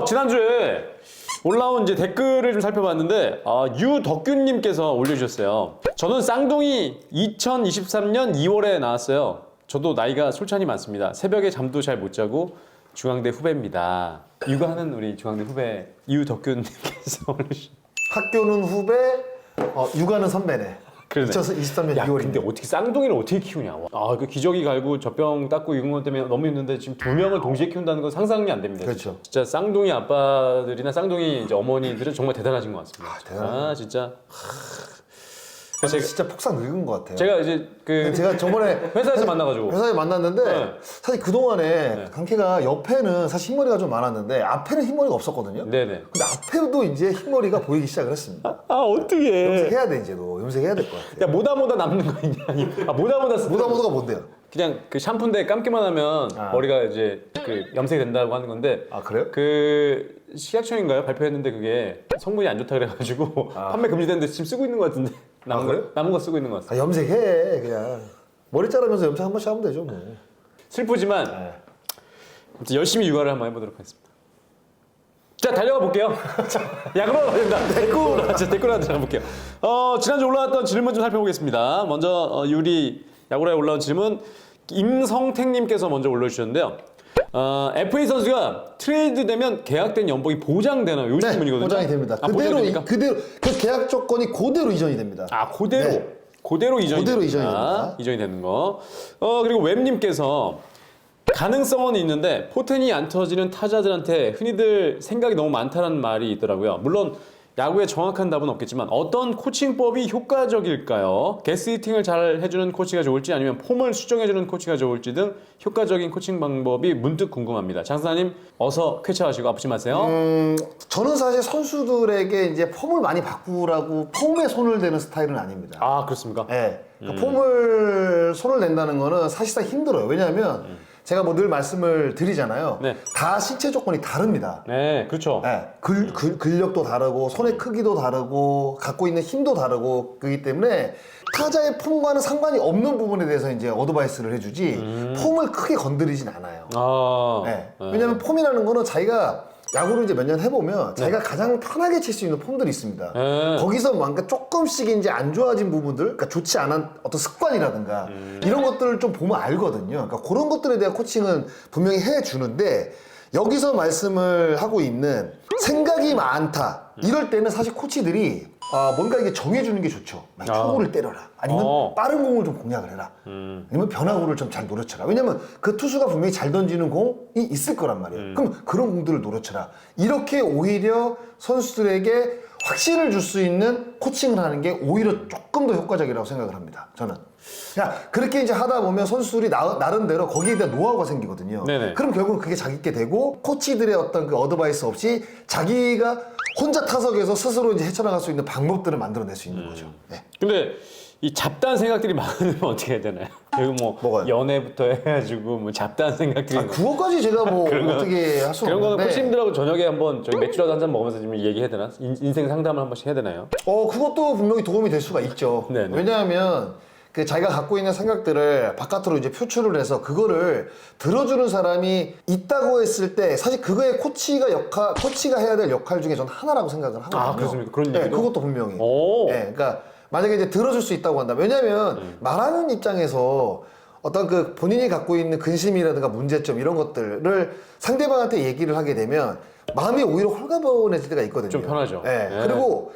지난주에 올라온 이제 댓글을 좀 살펴봤는데 유덕균님께서 올려주셨어요. 저는 쌍둥이 2023년 2월에 나왔어요. 저도 나이가 솔찬히 많습니다. 새벽에 잠도 잘 못 자고 중앙대 후배입니다. 육아하는 우리 중앙대 후배 유덕균님께서 올려주셨어요. 학교는 후배, 육아는 선배네. 그러네. 2023년 야, 2월인데. 근데 어떻게 쌍둥이를 어떻게 키우냐? 그 기저귀 갈고 젖병 닦고 이런 것 때문에 너무 힘든데 지금 두 명을 동시에 키운다는 건 상상이 안 됩니다. 그렇죠. 진짜 쌍둥이 아빠들이나 쌍둥이 이제 어머니들은 정말 대단하신 것 같습니다. 대단하네. 진짜. 진짜 폭삭 늙은 것 같아요. 제가 이제 제가 저번에 회사에서 만나가지고 회사에 만났는데 네. 사실 그동안에 강캐가 옆에는 사실 흰머리가 좀 많았는데 앞에는 흰머리가 없었거든요. 네네. 근데 앞에도 이제 흰머리가 보이기 시작을 했습니다. 어떻게? 염색해야 돼 이제 너 염색해야 될 것 같아. 야 모다 남는 거 있냐? 모다 모다모다가 뭔데요? 그냥 그 샴푸인데 감기만 하면 머리가 이제 염색이 된다고 하는 건데. 아 그래요? 그 식약청인가요? 발표했는데 그게 성분이 안 좋다 그래가지고 판매 금지됐는데 지금 쓰고 있는 것 같은데. 그래요? 남은 거 쓰고 있는 것 같아요. 염색해 그냥 머리 자르면서 염색 한 번씩 하면 되죠 뭐. 슬프지만 아무튼 열심히 육아를 한번 해보도록 하겠습니다. 자 달려가 볼게요. 야구로 가된다. 댓글 하나 들어가 볼게요. 지난주 올라왔던 질문 좀 살펴보겠습니다. 먼저 우리 야구로에 올라온 질문 임성택님께서 먼저 올려주셨는데요. FA 선수가 트레이드 되면 계약된 연봉이 보장되나요? 요 질문이거든요. 보장이 됩니다. 보장됩니까? 그대로 그 계약 조건이 그대로 이전이 됩니다. 그대로. 네. 그대로 이전이 그대로 됩니다. 이전이 됩니다. 이전이 되는 거. 그리고 웹님께서 가능성은 있는데 포텐이 안 터지는 타자들한테 흔히들 생각이 너무 많다는 말이 있더라고요. 물론 야구에 정확한 답은 없겠지만 어떤 코칭법이 효과적일까요? 게스히팅을 잘 해주는 코치가 좋을지 아니면 폼을 수정해주는 코치가 좋을지 등 효과적인 코칭 방법이 문득 궁금합니다. 장사님 어서 쾌차하시고 아프지 마세요. 저는 사실 선수들에게 이제 폼을 많이 바꾸라고 폼에 손을 대는 스타일은 아닙니다. 그렇습니까? 네. 그러니까 폼을 손을 댄다는 거는 사실상 힘들어요. 왜냐하면 제가 뭐 늘 말씀을 드리잖아요. 네. 다 신체 조건이 다릅니다. 네, 그렇죠. 네. 근력도 다르고 손의 크기도 다르고 갖고 있는 힘도 다르고 그렇기 때문에 타자의 폼과는 상관이 없는 부분에 대해서 이제 어드바이스를 해주지 폼을 크게 건드리진 않아요. 네. 왜냐하면 폼이라는 거는 자기가 야구를 이제 몇 년 해보면 자기가 가장 편하게 칠 수 있는 폼들이 있습니다. 거기서 뭔가 조금씩 이제 안 좋아진 부분들, 그러니까 좋지 않은 어떤 습관이라든가 이런 것들을 좀 보면 알거든요. 그러니까 그런 것들에 대한 코칭은 분명히 해주는데 여기서 말씀을 하고 있는 생각이 많다. 이럴 때는 사실 코치들이 뭔가 이게 정해주는 게 좋죠. 초구를 때려라. 아니면 빠른 공을 좀 공략을 해라. 아니면 변화구를 좀 잘 노려쳐라. 왜냐면 그 투수가 분명히 잘 던지는 공이 있을 거란 말이에요. 그럼 그런 공들을 노려쳐라. 이렇게 오히려 선수들에게 확신을 줄 수 있는 코칭을 하는 게 오히려 조금 더 효과적이라고 생각을 합니다. 저는. 그렇게 이제 하다 보면 선수들이 나름대로 거기에 대한 노하우가 생기거든요. 네네. 그럼 결국 그게 자기께 되고 코치들의 어떤 그 어드바이스 없이 자기가 혼자 타석에서 스스로 이제 헤쳐나갈 수 있는 방법들을 만들어낼 수 있는 거죠. 네. 근데 이 잡다한 생각들이 많으면 어떻게 해야 되나요? 그리고 뭐가요? 연애부터 해가지고 뭐 잡다한 생각들이 그거까지 제가 뭐 어떻게 할 수 그런 거는 없는데 코치님들하고 저녁에 한번 저희 맥주라도 한 잔 먹으면서 좀 얘기해야 되나? 인생 상담을 한 번씩 해야 되나요? 그것도 분명히 도움이 될 수가 있죠. 네네. 왜냐하면 그 자기가 갖고 있는 생각들을 바깥으로 이제 표출을 해서 그거를 들어주는 사람이 있다고 했을 때 사실 그거의 코치가 해야 될 역할 중에 저는 하나라고 생각을 하거든요. 그렇습니까? 그런 네, 얘기도? 그것도 분명히. 오. 네, 그러니까 만약에 이제 들어줄 수 있다고 한다. 왜냐하면 말하는 입장에서 어떤 그 본인이 갖고 있는 근심이라든가 문제점 이런 것들을 상대방한테 얘기를 하게 되면 마음이 오히려 홀가분해질 때가 있거든요. 좀 편하죠. 네. 네. 그리고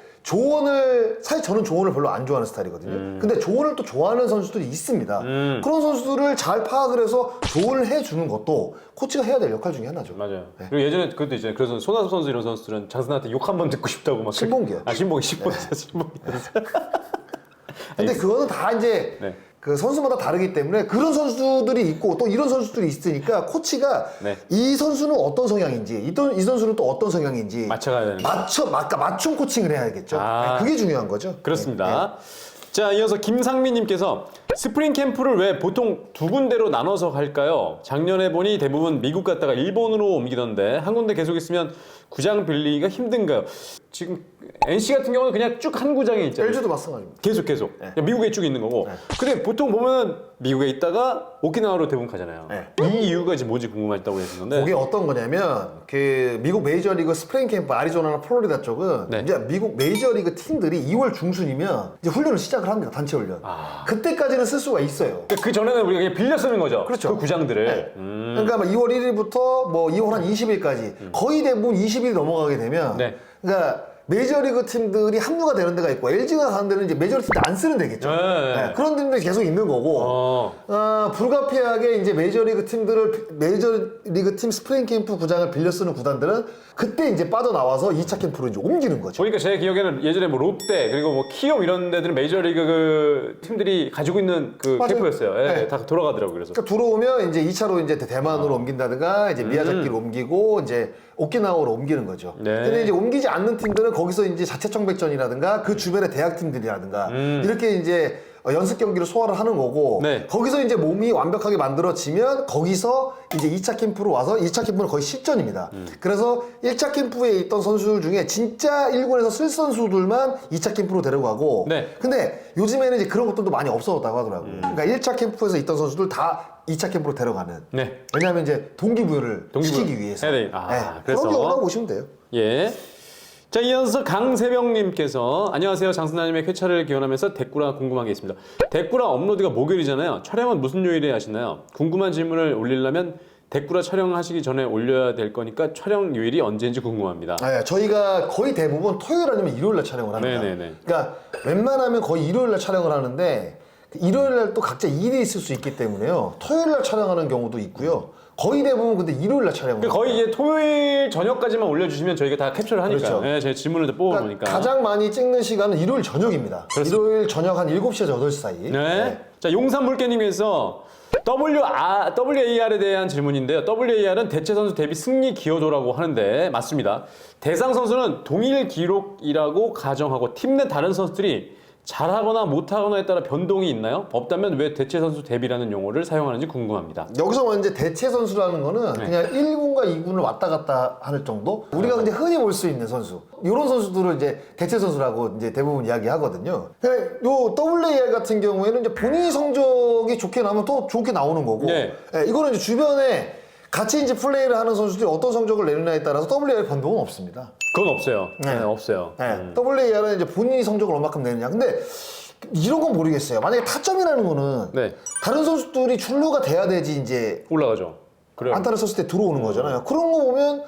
사실 저는 조언을 별로 안 좋아하는 스타일이거든요. 근데 조언을 또 좋아하는 선수들이 있습니다. 그런 선수들을 잘 파악을 해서 조언을 해주는 것도 코치가 해야 될 역할 중에 하나죠. 맞아요. 네. 그리고 예전에 그것도 있잖아요. 그래서 손아섭 선수 이런 선수들은 장선한테 욕 한 번 듣고 싶다고 막. 신봉기요. 신봉기. 근데 그거는 다 이제 네. 그 선수마다 다르기 때문에 그런 선수들이 있고 또 이런 선수들이 있으니까 코치가 네. 이 선수는 어떤 성향인지 이 선수는 또 어떤 성향인지 맞춰가야 되는 거죠. 맞춤 코칭을 해야겠죠. 네, 그게 중요한 거죠. 그렇습니다. 자, 이어서 김상민님께서 스프링 캠프를 왜 보통 두 군데로 나눠서 갈까요? 작년에 보니 대부분 미국 갔다가 일본으로 옮기던데 한 군데 계속 있으면 구장 빌리기가 힘든가요? 지금 NC 같은 경우는 그냥 쭉 한 구장에 있잖아요. LG도 마찬가지입니다. 계속. 네. 그냥 미국에 쭉 있는 거고. 네. 근데 보통 보면 미국에 있다가 오키나와로 대부분 가잖아요. 네. 이 이유가 이제 뭔지 궁금하다고 했는데. 그게 어떤 거냐면 그 미국 메이저리그 스프링 캠프 아리조나나 플로리다 쪽은 네. 이제 미국 메이저리그 팀들이 2월 중순이면 이제 훈련을 시작을 합니다. 단체 훈련. 아. 그때까지는 쓸 수가 있어요. 그 전에는 우리가 그냥 빌려 쓰는 거죠. 그렇죠. 그 구장들을. 네. 그러니까 뭐 2월 1일부터 뭐 2월 한 20일까지 거의 대부분 20일이 넘어가게 되면 네. 그러니까 메이저리그 팀들이 합류가 되는 데가 있고 LG가 가는 데는 이제 메이저리그 팀들 안 쓰는 데겠죠. 네. 네, 그런 팀들이 계속 있는 거고 불가피하게 이제 메이저리그 팀 스프링 캠프 구장을 빌려 쓰는 구단들은 그때 이제 빠져나와서 2차 캠프로 이제 옮기는 거죠. 보니까 제 기억에는 예전에 뭐 롯데 그리고 뭐 키움 이런 데들은 메이저리그 그 팀들이 가지고 있는 그 맞아요. 캠프였어요. 예, 네. 다 돌아가더라고요. 그래서. 그러니까 들어오면 이제 2차로 이제 대만으로 옮긴다든가 이제 미야자키로 옮기고 이제 오키나와로 옮기는 거죠. 네. 근데 이제 옮기지 않는 팀들은 거기서 이제 자체 청백전이라든가 그 주변의 대학 팀들이라든가 이렇게 이제 연습 경기를 소화를 하는 거고 네. 거기서 이제 몸이 완벽하게 만들어지면 거기서 이제 2차 캠프로 와서 2차 캠프는 거의 실전입니다. 그래서 1차 캠프에 있던 선수들 중에 진짜 1군에서 쓸 선수들만 2차 캠프로 데려가고 네. 근데 요즘에는 이제 그런 것들도 많이 없어졌다고 하더라고요. 그러니까 1차 캠프에서 있던 선수들 다 2차 캠프로 데려가는. 네. 왜냐하면 이제 동기부여를 시키기 위해서. 해야 돼. 그래서. 그런 경우라고 보시면 돼요. 예. 자, 이어서 강세병님께서 안녕하세요. 장순아님의 쾌차를 기원하면서 댓글화 궁금한 게 있습니다. 댓글화 업로드가 목요일이잖아요. 촬영은 무슨 요일에 하시나요? 궁금한 질문을 올리려면 댓글화 촬영하시기 전에 올려야 될 거니까 촬영 요일이 언제인지 궁금합니다. 네, 저희가 거의 대부분 토요일 아니면 일요일 날 촬영을 합니다. 네네네. 그러니까 웬만하면 거의 일요일 날 촬영을 하는데 일요일 날 또 각자 일이 있을 수 있기 때문에요. 토요일 날 촬영하는 경우도 있고요. 거의 대부분 근데 일요일 날 촬영을 그러니까 거의 이제 토요일 저녁까지만 올려주시면 저희가 다 캡처를 하니까요. 그렇죠. 네, 제 질문을 다 뽑아보니까. 가장 많이 찍는 시간은 일요일 저녁입니다. 그렇습니다. 일요일 저녁 한 7시에서 8시 사이. 네. 자, 용산물개님께서 WAR에 대한 질문인데요. WAR은 대체 선수 대비 승리 기여도라고 하는데 맞습니다. 대상 선수는 동일 기록이라고 가정하고 팀 내 다른 선수들이 잘하거나 못하거나에 따라 변동이 있나요? 없다면 왜 대체 선수 대비라는 용어를 사용하는지 궁금합니다. 여기서 이제 대체 선수라는 거는 그냥 1군과 2군을 왔다 갔다 하는 정도? 우리가 근데 흔히 볼 수 있는 선수. 이런 선수들을 이제 대체 선수라고 이제 대부분 이야기하거든요. 요 WAR 같은 경우에는 이제 본인이 성적이 좋게 나오면 또 좋게 나오는 거고. 네. 이거는 이제 주변에 같이 이제 플레이를 하는 선수들이 어떤 성적을 내느냐에 따라서 WAR 변동은 없습니다. 그건 없어요. 네. 네, 없어요. WAR은 이제 본인이 성적을 얼마큼 내느냐. 근데 이런 건 모르겠어요. 만약에 타점이라는 거는 네. 다른 선수들이 출루가 돼야 되지 이제 올라가죠. 그래요. 안타를 썼을 때 들어오는 거잖아요. 그런 거 보면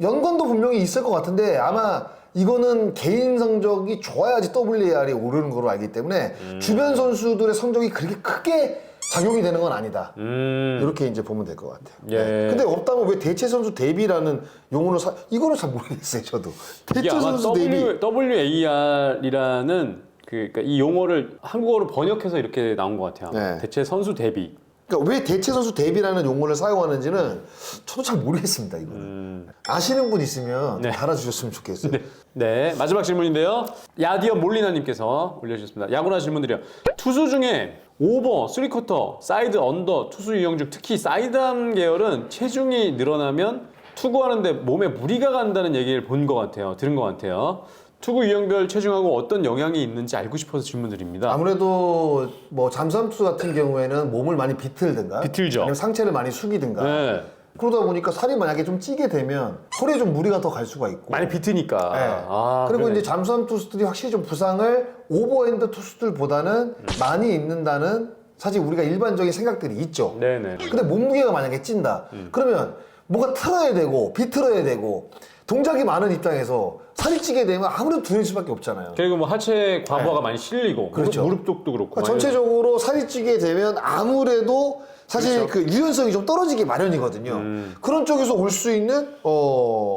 연관도 분명히 있을 것 같은데 아마 이거는 개인 성적이 좋아야지 WAR이 오르는 걸로 알기 때문에 주변 선수들의 성적이 그렇게 크게 작용이 되는 건 아니다. 이렇게 이제 보면 될 것 같아요. 예. 네. 근데 없다면 왜 대체 선수 대비라는 용어를 이거는 잘 모르겠어요, 저도. 이게 대체 아마 선수 대비. WAR이라는 그러니까 이 용어를 한국어로 번역해서 이렇게 나온 것 같아요. 네. 대체 선수 대비. 그러니까 왜 대체 선수 대비라는 용어를 사용하는지는 저도 잘 모르겠습니다, 이거는. 아시는 분 있으면 네. 달아주셨으면 좋겠어요. 네, 마지막 질문인데요. 야디어 몰리나님께서 올려주셨습니다. 야구나 질문드려. 투수 중에 오버, 3쿼터, 사이드, 언더, 투수 유형 중 특히 사이드암 계열은 체중이 늘어나면 투구하는데 몸에 무리가 간다는 얘기를 본 것 같아요. 들은 것 같아요. 투구 유형별 체중하고 어떤 영향이 있는지 알고 싶어서 질문드립니다. 아무래도 뭐 잠수함 투수 같은 경우에는 몸을 많이 비틀든가 비틀죠. 아니면 상체를 많이 숙이든가 네, 그러다 보니까 살이 만약에 좀 찌게 되면 허리에 좀 무리가 더 갈 수가 있고 많이 비트니까. 네. 아, 그리고 그러네. 이제 잠수함 투수들이 확실히 좀 부상을 오버핸드 투수들보다는 많이 입는다는 사실 우리가 일반적인 생각들이 있죠. 네네. 근데 몸무게가 만약에 찐다. 그러면 뭐가 틀어야 되고 비틀어야 되고 동작이 많은 입장에서 살이 찌게 되면 아무래도 두려울 수밖에 없잖아요. 그리고 뭐 하체 과부하가 많이 실리고 그렇죠. 무릎 쪽도 그렇고. 그러니까 전체적으로 살이 찌게 되면 아무래도 사실 그 유연성이 좀 떨어지기 마련이거든요. 그런 쪽에서 올 수 있는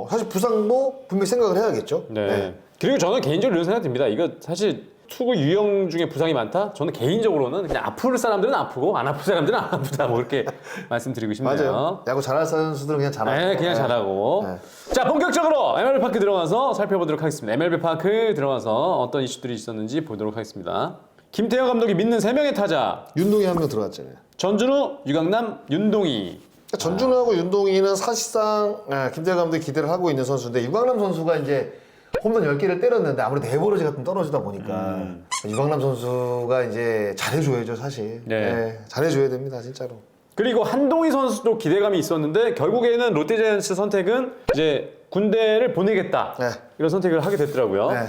사실 부상도 분명히 생각을 해야겠죠. 네. 그리고 저는 개인적으로 이런 생각 듭니다. 이거 사실 투구 유형 중에 부상이 많다? 저는 개인적으로는 그냥 아플 사람들은 아프고 안 아플 사람들은 안 아프다. 뭐 이렇게 말씀드리고 싶네요. 맞아요. 야구 잘할 선수들은 그냥 잘하고. 네, 그냥 잘하고. 자, 본격적으로 MLB 파크 들어가서 살펴보도록 하겠습니다. MLB 파크 들어가서 어떤 이슈들이 있었는지 보도록 하겠습니다. 김태형 감독이 믿는 3명의 타자. 윤동희 한 명 들어갔잖아요. 전준우, 유강남, 윤동희. 전준우하고 윤동희는 사실상 김태형 감독이 기대를 하고 있는 선수인데 유강남 선수가 이제 홈런 10개를 때렸는데 아무래도 에버리지가 좀 떨어지다 보니까 유강남 선수가 이제 잘해줘야죠 사실. 네. 네, 잘해줘야 됩니다 진짜로. 그리고 한동희 선수도 기대감이 있었는데 결국에는 롯데자이언츠 선택은 이제 군대를 보내겠다 네. 이런 선택을 하게 됐더라고요. 네.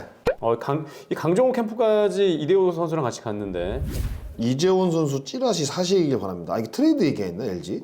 이 강정호 캠프까지 이대호 선수랑 같이 갔는데 이재원 선수 찌라시 사실이길 바랍니다. 아 이게 트레이드 얘기했나 LG?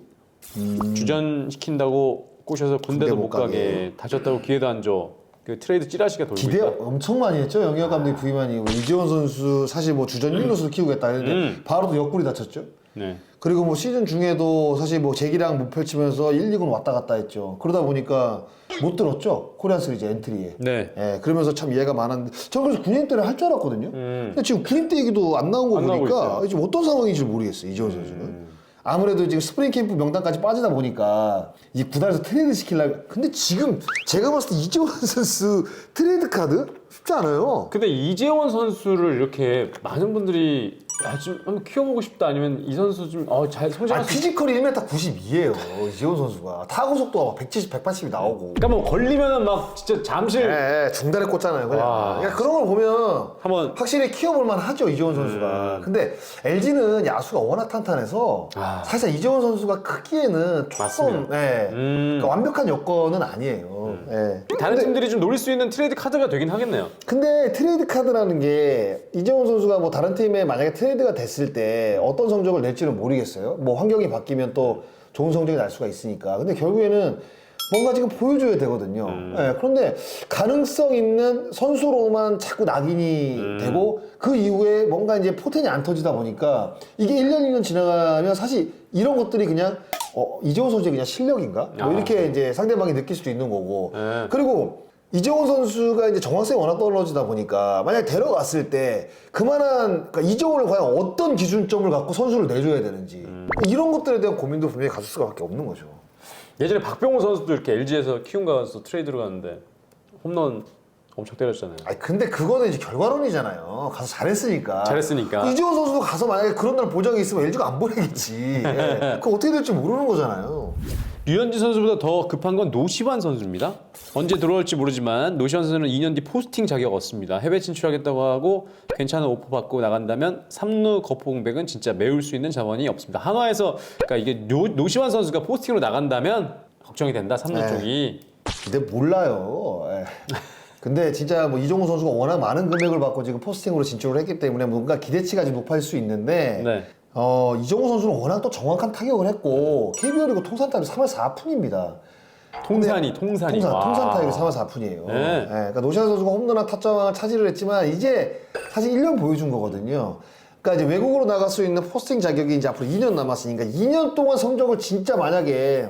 주전시킨다고 꼬셔서 군대도 못 가게 다쳤다고 기회도 안 줘. 그 트레이드 찌라시가 돌고 기대 있다. 엄청 많이 했죠. 영희혁 감독이 부임한 이후 이재원 선수 사실 뭐 주전 1루수를 키우겠다 했는데 바로 또 옆구리 다쳤죠. 네. 그리고 뭐 시즌 중에도 사실 뭐 재기량 못 펼치면서 1, 2군 왔다 갔다 했죠. 그러다 보니까 못 들었죠. 코리안 시리즈 엔트리에. 네. 예, 그러면서 참 이해가 많았는데 저는 그래서 군인 때를 할 줄 알았거든요. 근데 지금 군인 때 얘기도 안 나온 거 안 나오고 보니까 있어요. 지금 어떤 상황인지 모르겠어요. 이재원 선수는. 아무래도 지금 스프링 캠프 명단까지 빠지다 보니까 이 구단에서 트레이드 시키려고. 근데 지금 제가 봤을 때 이재원 선수 트레이드 카드 쉽지 않아요. 근데 이재원 선수를 이렇게 많은 분들이 좀 한번 키워보고 싶다 아니면 이 선수 좀 잘 성장할 수 있... 피지컬이 1m 92예요. 이재원 선수가 타구 속도가 170, 180이 나오고. 그러니까 뭐 걸리면은 막 진짜 잠실 예, 중단에 꽂잖아요. 그냥. 와. 그러니까 그런 걸 보면 한번 확실히 키워볼 만하죠 이재원 선수가. 근데 LG는 야수가 워낙 탄탄해서 사실 이재원 선수가 크기에는 조금 맞습니다. 예, 그러니까 완벽한 여건은 아니에요. 예. 다른 팀들이 좀 노릴 수 있는 트레이드 카드가 되긴 하겠네요. 근데 트레이드 카드라는 게 이재원 선수가 뭐 다른 팀에 만약에 트레이드가 됐을 때 어떤 성적을 낼지는 모르겠어요. 뭐 환경이 바뀌면 또 좋은 성적이 날 수가 있으니까. 근데 결국에는 뭔가 지금 보여줘야 되거든요. 예, 그런데 가능성 있는 선수로만 자꾸 낙인이 되고 그 이후에 뭔가 이제 포텐이 안 터지다 보니까 이게 1년, 2년 지나가면 사실 이런 것들이 그냥 이재원 선수의 그냥 실력인가? 뭐 이렇게 이제 상대방이 느낄 수도 있는 거고. 그리고 이재원 선수가 이제 정확성이 워낙 떨어지다 보니까 만약에 데려갔을 때 그만한 그러니까 이재원을 과연 어떤 기준점을 갖고 선수를 내줘야 되는지 이런 것들에 대한 고민도 분명히 가질 수밖에 없는 거죠. 예전에 박병호 선수도 이렇게 LG에서 키움 가서 트레이드로 갔는데 홈런 엄청 때렸잖아요. 아니 근데 그거는 이제 결과론이잖아요. 가서 잘했으니까. 잘했으니까. 이재원 선수도 가서 만약에 그런 날 보장이 있으면 LG가 안 보내겠지. 예. 그거 어떻게 될지 모르는 거잖아요. 류현진 선수보다 더 급한 건 노시환 선수입니다. 언제 들어올지 모르지만 노시환 선수는 2년 뒤 포스팅 자격 얻습니다. 해외 진출하겠다고 하고 괜찮은 오퍼 받고 나간다면 3루 거포 공백은 진짜 메울 수 있는 자원이 없습니다. 한화에서 그러니까 이게 노시환 선수가 포스팅으로 나간다면 걱정이 된다. 3루 네. 쪽이. 근데 몰라요. 예. 근데 진짜 뭐 이종우 선수가 워낙 많은 금액을 받고 지금 포스팅으로 진출을 했기 때문에 뭔가 기대치가 좀 높아질 수 있는데 네. 이종우 선수는 워낙 또 정확한 타격을 했고 KBO 리그 통산 타율 3할 4푼입니다. 통산 타율이 3할 4푼이에요. 네. 그러니까 노시환 선수가 홈런왕 타점왕을 차지를 했지만 이제 사실 1년 보여준 거거든요. 그러니까 이제 외국으로 나갈 수 있는 포스팅 자격이 이제 앞으로 2년 남았으니까 2년 동안 성적을 진짜 만약에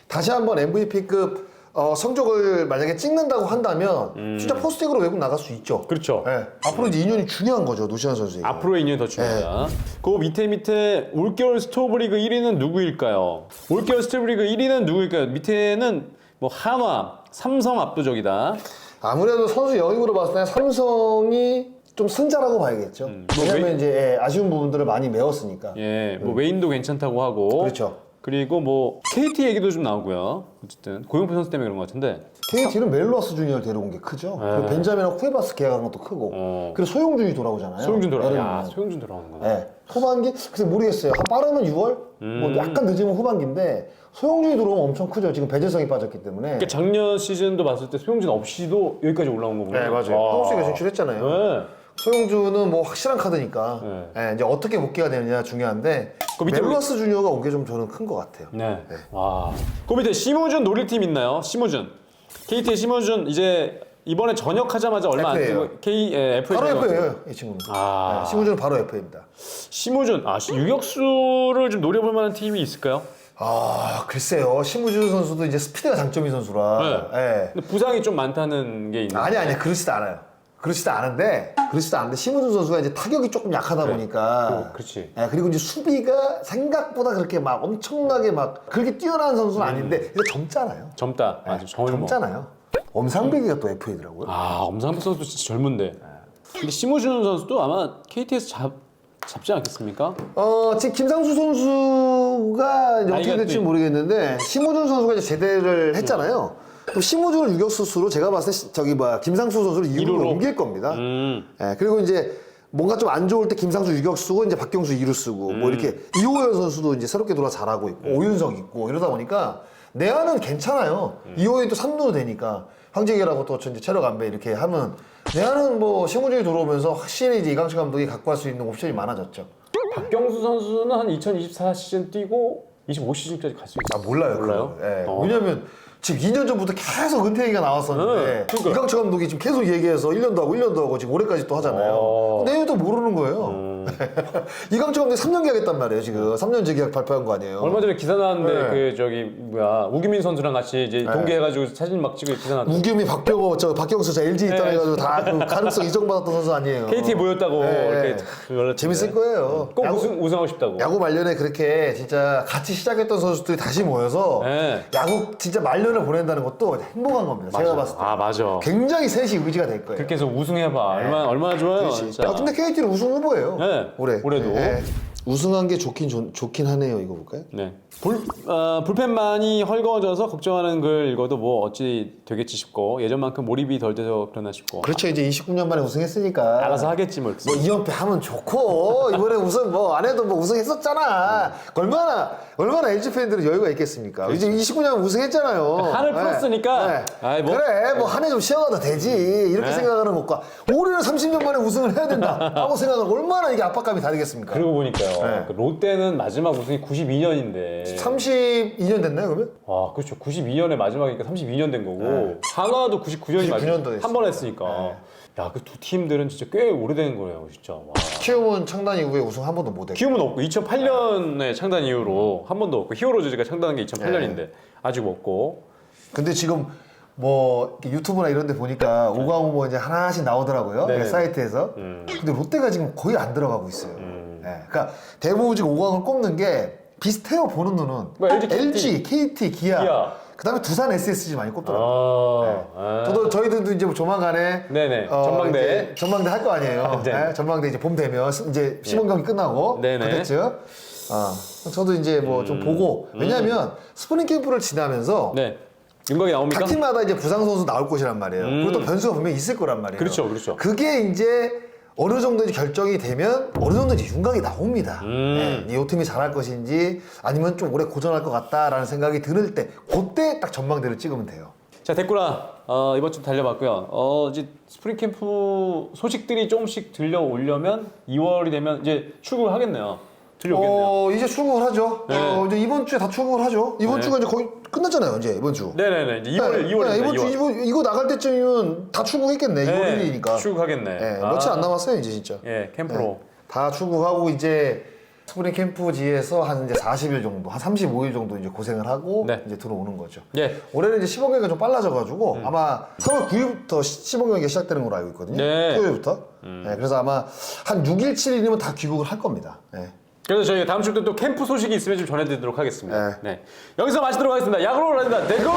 다시 한번 MVP급 성적을 만약에 찍는다고 한다면 진짜 포스팅으로 외국 나갈 수 있죠. 그렇죠. 네. 앞으로 이제 2년이 중요한 거죠, 노시환 선수에게. 앞으로의 2년이 더 중요하다. 그 밑에 올겨울 스토브리그 1위는 누구일까요? 올겨울 스토브리그 1위는 누구일까요? 밑에는 뭐 한화, 삼성 압도적이다. 아무래도 선수 영입으로 봤을 때 삼성이 좀 승자라고 봐야겠죠. 왜냐면 이제 아쉬운 부분들을 많이 메웠으니까. 예, 뭐 웨인도 괜찮다고 하고. 그렇죠. 그리고 뭐 KT 얘기도 좀 나오고요. 어쨌든 고영표 선수 때문에 그런 것 같은데. KT는 멜로아스 주니어를 데려온 게 크죠. 그리고 벤자민하고 쿠에바스 계약한 것도 크고. 그리고 소용준이 돌아오잖아요. 소용준 돌아오는 여름이면. 야, 소용준 돌아오는구나. 네. 후반기? 글쎄 모르겠어요. 한 빠르면 6월? 뭐 약간 늦으면 후반기인데 소용준이 들어오면 엄청 크죠. 지금 배재성이 빠졌기 때문에. 그러니까 작년 시즌도 봤을 때 소용준 없이도 여기까지 올라온 거군요. 네, 맞아요. 한국시가 진출했잖아요. 네. 소용준은 뭐 확실한 카드니까 네. 이제 어떻게 복귀가 되느냐 중요한데 그 밑에 멜로아스 주니어가 온 게 좀 저는 큰 것 같아요. 네. 와. 그 밑에 심우준 노릴팀 있나요? 심우준. KT의 심우준 이제 이번에 전역하자마자 얼마 안 FA 예요. 되고 FA 바로 전역. F예요, 이 친구는. 아. 네, 심우준은 바로 F입니다. 심우준 유격수를 좀 노려볼 만한 팀이 있을까요? 글쎄요. 심우준 선수도 이제 스피드가 장점인 선수라. 네. 근데 부상이 좀 많다는 게 있는데. 아니, 그렇지도 않아요. 그렇지도 않은데 심우준 선수가 이제 타격이 조금 약하다 보니까. 그렇지. 네, 그리고 이제 수비가 생각보다 그렇게 막 엄청나게 막 그렇게 뛰어난 선수는 아닌데 근데 젊잖아요. 젊다. 맞아. 젊잖아요. 엄상백이가 또 FA더라고요. 엄상백 선수도 진짜 젊은데. 근데 심우준 선수도 아마 KT에서 잡지 않겠습니까? 지금 김상수 선수가 이제 어떻게 나이가 될지 또 모르겠는데 심우준 선수가 이제 제대를 했잖아요. 또 심우준을 유격수수로 제가 봤을 때 김상수 선수를 2루로 옮길 겁니다. 예, 그리고 이제 뭔가 좀 안 좋을 때 김상수 유격수고 이제 박경수 2루 쓰고 뭐 이렇게 이호연 선수도 이제 새롭게 돌아 잘하고 있고 오윤석 있고 이러다 보니까 내야는 괜찮아요. 이호연이 또 3루도 되니까 황재기라고 또 이제 체력 안배 이렇게 하면 내야는 뭐 심우준이 들어오면서 확실히 이제 이강철 감독이 갖고 갈 수 있는 옵션이 많아졌죠. 박경수 선수는 한 2024 시즌 뛰고 25 시즌까지 갈 수 있어요. 몰라요. 몰라요? 예. 왜냐면 지금 2년 전부터 계속 은퇴 얘기가 나왔었는데 그러니까요. 이강철 감독이 지금 계속 얘기해서 1년도 하고 지금 올해까지 또 하잖아요. 내년도 모르는 거예요. 이강철 감독이 3년 계약했단 말이에요. 지금 3년 재계약 발표한 거 아니에요. 얼마 전에 기사 나왔는데 네. 그 저기 뭐야 우기민 선수랑 같이 이제 동계해가지고 사진 막 찍고 기사 나왔는데 우겸이 박경수 저 LG 있다 해가지고 다 그 가능성 인정받았던 선수 아니에요. KT 모였다고 네. 이렇게 연락 재밌을 거예요. 꼭 우승하고 싶다고. 야구 말년에 그렇게 진짜 같이 시작했던 선수들이 다시 모여서 네. 야구 진짜 말년을 보낸다는 것도 행복한 겁니다. 제가 봤을 때. 아 맞아. 굉장히 셋이 의지가 될 거예요. 그렇게 해서 우승해봐. 얼마나 좋아요. 진짜. 아, 근데 KT는 우승 후보예요. 네. 올해도. 우승한 게 좋긴 하네요. 이거 볼까요? 네. 불펜만이 헐거워져서 걱정하는 글 읽어도 뭐 어찌 되겠지 싶고 예전만큼 몰입이 덜 돼서 그러나 싶고. 그렇죠. 이제 29년 만에 우승했으니까. 알아서 하겠지 뭐. 뭐 2연패 하면 좋고 이번에 우승 뭐 안 해도 뭐 우승했었잖아. 얼마나 LG 팬들은 여유가 있겠습니까? 이제 29년 우승했잖아요. 한을 풀었으니까. 아이, 뭐. 그래 뭐 한 해 좀 쉬어가도 되지 이렇게 생각하는 것과 올해는 30년 만에 우승을 해야 된다 하고 생각하면 얼마나 이게 압박감이 다르겠습니까? 그러고 보니까요. 네. 그 롯데는 마지막 우승이 92년인데. 32년 됐나요 그러면? 와, 그렇죠. 92년에 마지막이니까 32년 된 거고. 한화도 99년이 99년도 됐어요. 한 번 했으니까. 야, 그 두 팀들은 진짜 꽤 오래된 거예요, 진짜. 와. 키움은 창단 이후에 우승 한 번도 못 했고. 키움은 없고 2008년에 창단 이후로 한 번도 없고 히어로즈가 창단한 게 2008년인데 아직 없고. 근데 지금 뭐 이렇게 유튜브나 이런 데 보니까 오광호 뭐 이제 하나씩 나오더라고요. 네. 그 사이트에서. 근데 롯데가 지금 거의 안 들어가고 있어요. 그러니까 대부분 지금 오광호를 꼽는 게 비슷해요. 보는 눈은. 뭐 LG, KT, 기아. 그다음에 두산 SSG 많이 꼽더라고요. 저희들도 이제 뭐 조만간에 네네. 전망대. 이제 전망대 할 거 아니에요. 네. 네, 전망대 이제 봄 되면 이제 시범 경기 끝나고 네네. 그때쯤. 저도 이제 뭐 좀 보고 왜냐하면 스프링 캠프를 지나면서 네. 윤곽이 나옵니까? 각 팀마다 이제 부상 선수 나올 것이란 말이에요. 그리고 또 변수가 분명히 있을 거란 말이에요. 그렇죠, 그렇죠. 그게 이제 어느 정도 이제 결정이 되면 어느 정도 이제 윤곽이 나옵니다. 네, 이 팀이 잘할 것인지 아니면 좀 오래 고전할 것 같다라는 생각이 들 때 그때 딱 전망대를 찍으면 돼요. 자, 댓글아 이번 주 달려봤고요. 이제 스프링 캠프 소식들이 조금씩 들려오려면 2월이 되면 이제 출국을 하겠네요. 들려오겠네요. 이제 출국을 하죠. 네. 이제 이번 주에 다 출국을 하죠. 이번 네. 주가 이제 거의 끝났잖아요. 이제 이번 주. 네네네. 이제 2월입니다. 이번 주 이거 나갈 때쯤이면 다 출국했겠네. 2월 1일이니까. 출국하겠네. 네, 며칠 안 남았어요, 이제 진짜. 예, 캠프로. 다 출국하고 이제 스프링 캠프지에서 한 이제 40일 정도, 한 35일 정도 이제 고생을 하고 네. 이제 들어오는 거죠. 예. 올해는 이제 시범 경기가 좀 빨라져가지고 아마 3월 9일부터 시범 경기가 시작되는 걸로 알고 있거든요. 네. 토요일부터. 네, 그래서 아마 한 6일, 7일이면 다 귀국을 할 겁니다. 네. 그래서 저희가 다음 주부터 또 캠프 소식이 있으면 좀 전해드리도록 하겠습니다. 네. 네. 여기서 마치도록 하겠습니다. 야구로 라디오 대구!